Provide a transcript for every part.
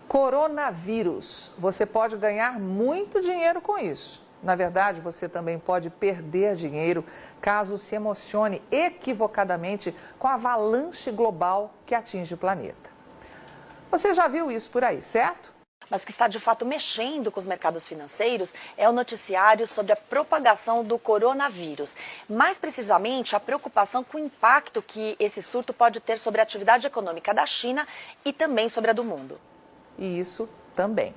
Coronavírus. Você pode ganhar muito dinheiro com isso. Na verdade, você também pode perder dinheiro caso se emocione equivocadamente com a avalanche global que atinge o planeta. Você já viu isso por aí, certo? Mas o que está de fato mexendo com os mercados financeiros é o noticiário sobre a propagação do coronavírus. Mais precisamente, a preocupação com o impacto que esse surto pode ter sobre a atividade econômica da China e também sobre a do mundo. E isso também.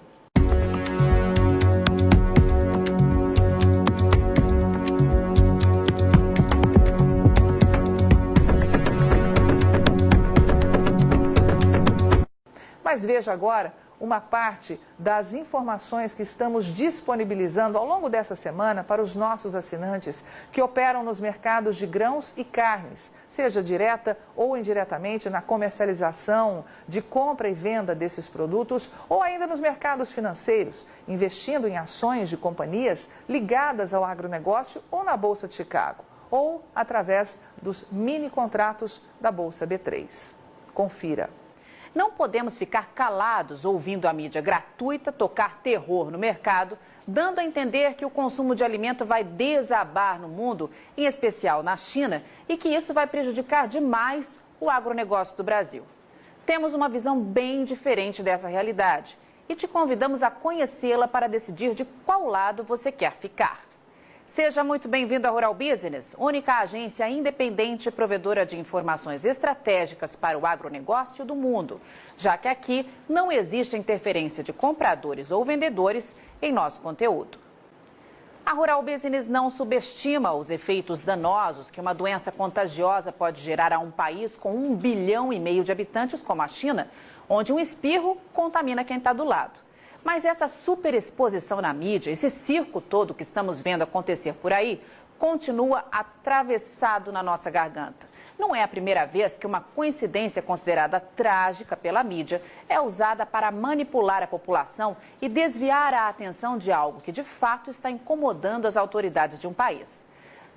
Mas veja agora uma parte das informações que estamos disponibilizando ao longo dessa semana para os nossos assinantes que operam nos mercados de grãos e carnes, seja direta ou indiretamente na comercialização, de compra e venda desses produtos, ou ainda nos mercados financeiros, investindo em ações de companhias ligadas ao agronegócio ou na Bolsa de Chicago, ou através dos mini contratos da Bolsa B3. Confira. Não podemos ficar calados ouvindo a mídia gratuita tocar terror no mercado, dando a entender que o consumo de alimento vai desabar no mundo, em especial na China, e que isso vai prejudicar demais o agronegócio do Brasil. Temos uma visão bem diferente dessa realidade e te convidamos a conhecê-la para decidir de qual lado você quer ficar. Seja muito bem-vindo à Rural Business, única agência independente e provedora de informações estratégicas para o agronegócio do mundo, já que aqui não existe interferência de compradores ou vendedores em nosso conteúdo. A Rural Business não subestima os efeitos danosos que uma doença contagiosa pode gerar a um país com 1,5 bilhão de habitantes como a China, onde um espirro contamina quem está do lado. Mas essa superexposição na mídia, esse circo todo que estamos vendo acontecer por aí, continua atravessado na nossa garganta. Não é a primeira vez que uma coincidência considerada trágica pela mídia é usada para manipular a população e desviar a atenção de algo que de fato está incomodando as autoridades de um país.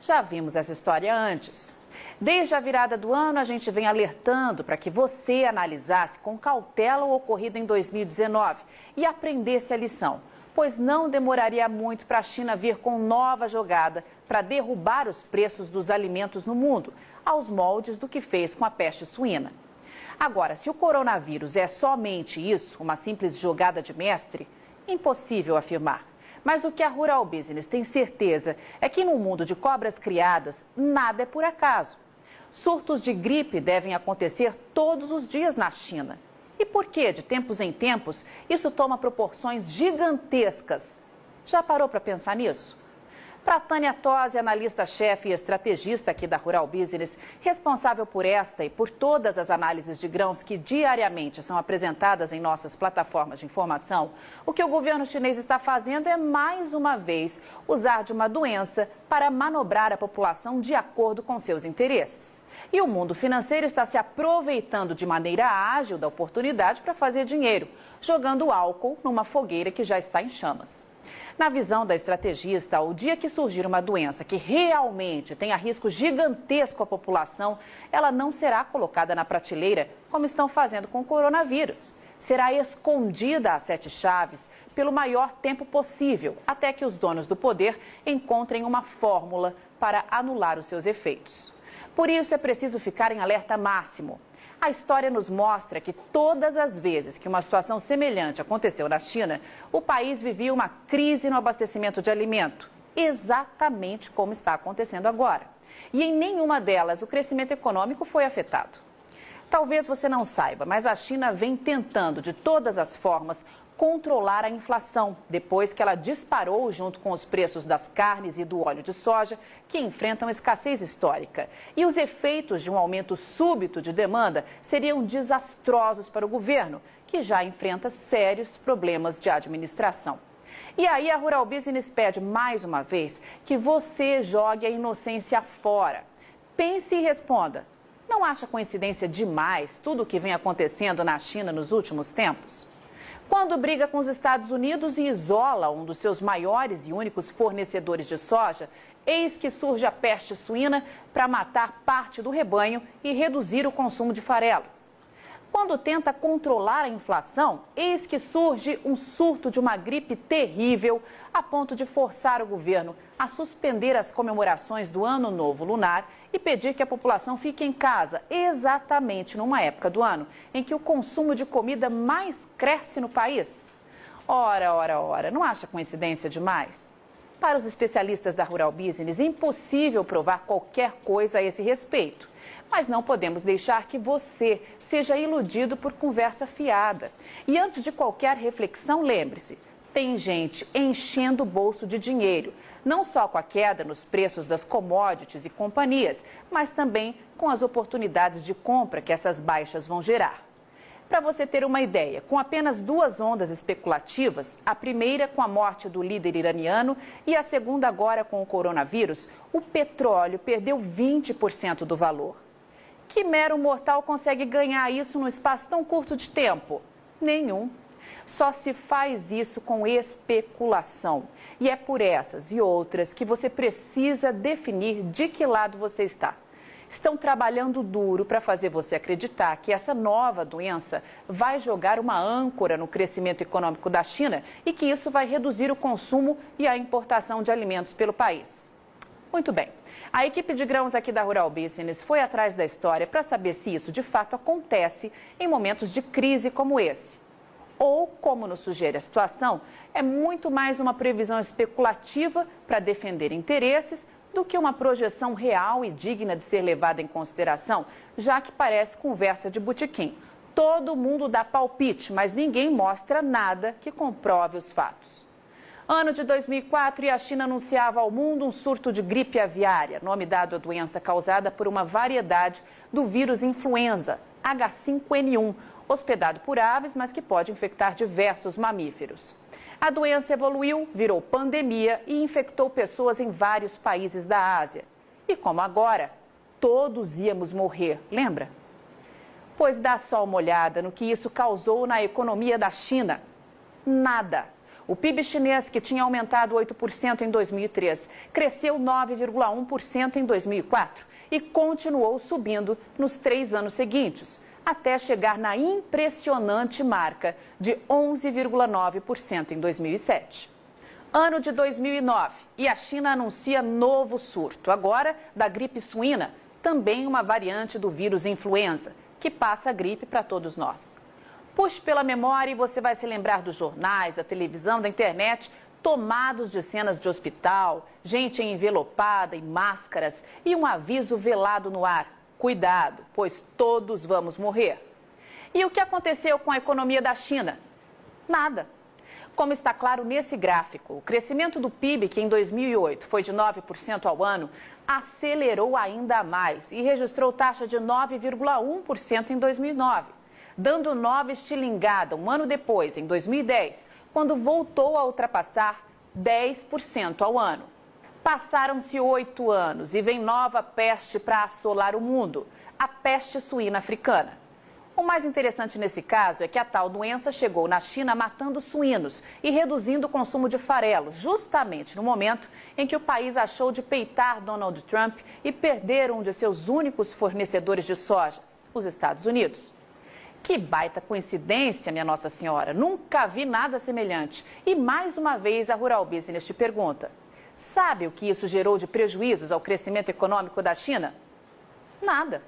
Já vimos essa história antes. Desde a virada do ano, a gente vem alertando para que você analisasse com cautela o ocorrido em 2019 e aprendesse a lição, pois não demoraria muito para a China vir com nova jogada para derrubar os preços dos alimentos no mundo, aos moldes do que fez com a peste suína. Agora, se o coronavírus é somente isso, uma simples jogada de mestre, impossível afirmar. Mas o que a Rural Business tem certeza é que no mundo de cobras criadas, nada é por acaso. Surtos de gripe devem acontecer todos os dias na China. E por que, de tempos em tempos, isso toma proporções gigantescas? Já parou para pensar nisso? Para Tânia Tosi, analista-chefe e estrategista aqui da Rural Business, responsável por esta e por todas as análises de grãos que diariamente são apresentadas em nossas plataformas de informação, o que o governo chinês está fazendo é, mais uma vez, usar de uma doença para manobrar a população de acordo com seus interesses. E o mundo financeiro está se aproveitando de maneira ágil da oportunidade para fazer dinheiro, jogando álcool numa fogueira que já está em chamas. Na visão da estrategista, o dia que surgir uma doença que realmente tenha risco gigantesco à população, ela não será colocada na prateleira como estão fazendo com o coronavírus. Será escondida a 7 chaves pelo maior tempo possível, até que os donos do poder encontrem uma fórmula para anular os seus efeitos. Por isso é preciso ficar em alerta máximo. A história nos mostra que todas as vezes que uma situação semelhante aconteceu na China, o país vivia uma crise no abastecimento de alimento, exatamente como está acontecendo agora. E em nenhuma delas o crescimento econômico foi afetado. Talvez você não saiba, mas a China vem tentando de todas as formas controlar a inflação, depois que ela disparou junto com os preços das carnes e do óleo de soja, que enfrentam escassez histórica. E os efeitos de um aumento súbito de demanda seriam desastrosos para o governo, que já enfrenta sérios problemas de administração. E aí a Rural Business pede mais uma vez que você jogue a inocência fora. Pense e responda. Não acha coincidência demais tudo o que vem acontecendo na China nos últimos tempos? Quando briga com os Estados Unidos e isola um dos seus maiores e únicos fornecedores de soja, eis que surge a peste suína para matar parte do rebanho e reduzir o consumo de farelo. Quando tenta controlar a inflação, eis que surge um surto de uma gripe terrível, a ponto de forçar o governo a suspender as comemorações do Ano Novo Lunar e pedir que a população fique em casa, exatamente numa época do ano em que o consumo de comida mais cresce no país. Ora, não acha coincidência demais? Para os especialistas da Rural Business, é impossível provar qualquer coisa a esse respeito. Mas não podemos deixar que você seja iludido por conversa fiada. E antes de qualquer reflexão, lembre-se, tem gente enchendo o bolso de dinheiro, não só com a queda nos preços das commodities e companhias, mas também com as oportunidades de compra que essas baixas vão gerar. Para você ter uma ideia, com apenas 2 ondas especulativas, a primeira com a morte do líder iraniano e a segunda agora com o coronavírus, o petróleo perdeu 20% do valor. Que mero mortal consegue ganhar isso num espaço tão curto de tempo? Nenhum. Só se faz isso com especulação. E é por essas e outras que você precisa definir de que lado você está. Estão trabalhando duro para fazer você acreditar que essa nova doença vai jogar uma âncora no crescimento econômico da China e que isso vai reduzir o consumo e a importação de alimentos pelo país. Muito bem. A equipe de grãos aqui da Rural Business foi atrás da história para saber se isso de fato acontece em momentos de crise como esse. Ou, como nos sugere a situação, é muito mais uma previsão especulativa para defender interesses do que uma projeção real e digna de ser levada em consideração, já que parece conversa de botequim. Todo mundo dá palpite, mas ninguém mostra nada que comprove os fatos. Ano de 2004 e a China anunciava ao mundo um surto de gripe aviária, nome dado à doença causada por uma variedade do vírus influenza, H5N1, hospedado por aves, mas que pode infectar diversos mamíferos. A doença evoluiu, virou pandemia e infectou pessoas em vários países da Ásia. E como agora, todos íamos morrer, lembra? Pois dá só uma olhada no que isso causou na economia da China. Nada. O PIB chinês, que tinha aumentado 8% em 2003, cresceu 9,1% em 2004 e continuou subindo nos 3 anos seguintes, até chegar na impressionante marca de 11,9% em 2007. Ano de 2009 e a China anuncia novo surto, agora da gripe suína, também uma variante do vírus influenza, que passa a gripe para todos nós. Puxe pela memória e você vai se lembrar dos jornais, da televisão, da internet, tomados de cenas de hospital, gente envelopada em máscaras e um aviso velado no ar. Cuidado, pois todos vamos morrer. E o que aconteceu com a economia da China? Nada. Como está claro nesse gráfico, o crescimento do PIB, que em 2008 foi de 9% ao ano, acelerou ainda mais e registrou taxa de 9,1% em 2009. Dando nova estilingada um ano depois, em 2010, quando voltou a ultrapassar 10% ao ano. Passaram-se 8 anos e vem nova peste para assolar o mundo, a peste suína africana. O mais interessante nesse caso é que a tal doença chegou na China matando suínos e reduzindo o consumo de farelo, justamente no momento em que o país achou de peitar Donald Trump e perder um de seus únicos fornecedores de soja, os Estados Unidos. Que baita coincidência, minha Nossa Senhora. Nunca vi nada semelhante. E mais uma vez a Rural Business te pergunta: sabe o que isso gerou de prejuízos ao crescimento econômico da China? Nada.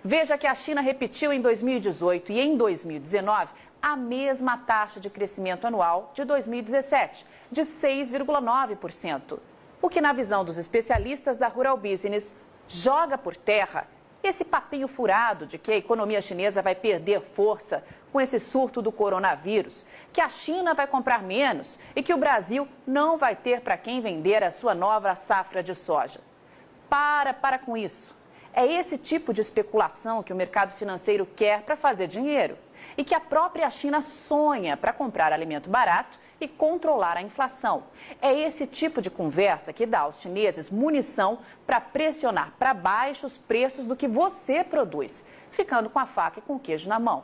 Veja que a China repetiu em 2018 e em 2019 a mesma taxa de crescimento anual de 2017, de 6,9%. O que, na visão dos especialistas da Rural Business, joga por terra esse papinho furado de que a economia chinesa vai perder força com esse surto do coronavírus, que a China vai comprar menos e que o Brasil não vai ter para quem vender a sua nova safra de soja. Para com isso. É esse tipo de especulação que o mercado financeiro quer para fazer dinheiro e que a própria China sonha para comprar alimento barato e controlar a inflação. É esse tipo de conversa que dá aos chineses munição para pressionar para baixo os preços do que você produz, ficando com a faca e com o queijo na mão.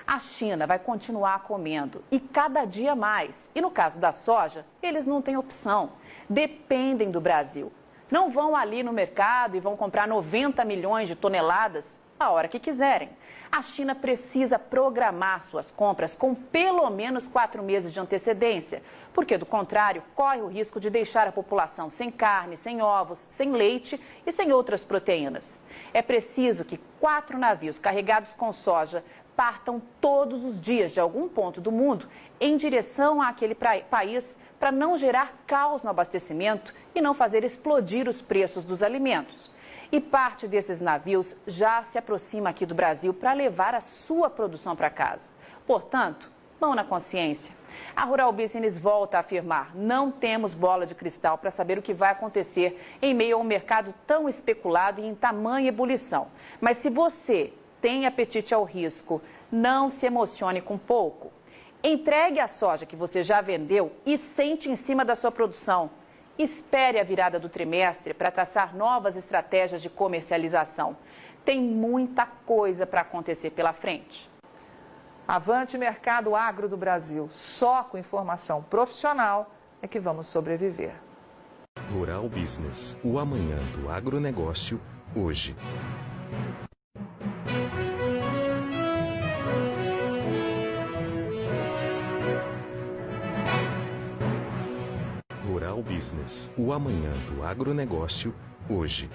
A China vai continuar comendo e cada dia mais. E no caso da soja, eles não têm opção. Dependem do Brasil. Não vão ali no mercado e vão comprar 90 milhões de toneladas? a hora que quiserem. A China precisa programar suas compras com pelo menos 4 meses de antecedência, porque, do contrário, corre o risco de deixar a população sem carne, sem ovos, sem leite e sem outras proteínas. É preciso que 4 navios carregados com soja partam todos os dias de algum ponto do mundo em direção àquele país para não gerar caos no abastecimento e não fazer explodir os preços dos alimentos. E parte desses navios já se aproxima aqui do Brasil para levar a sua produção para casa. Portanto, mão na consciência. A Rural Business volta a afirmar: não temos bola de cristal para saber o que vai acontecer em meio a um mercado tão especulado e em tamanha ebulição. Mas se você tem apetite ao risco, não se emocione com pouco. Entregue a soja que você já vendeu e sente em cima da sua produção. Espere a virada do trimestre para traçar novas estratégias de comercialização. Tem muita coisa para acontecer pela frente. Avante mercado agro do Brasil. Só com informação profissional é que vamos sobreviver. Rural Business, o amanhã do agronegócio, hoje. Rural Business, o amanhã do agronegócio, hoje.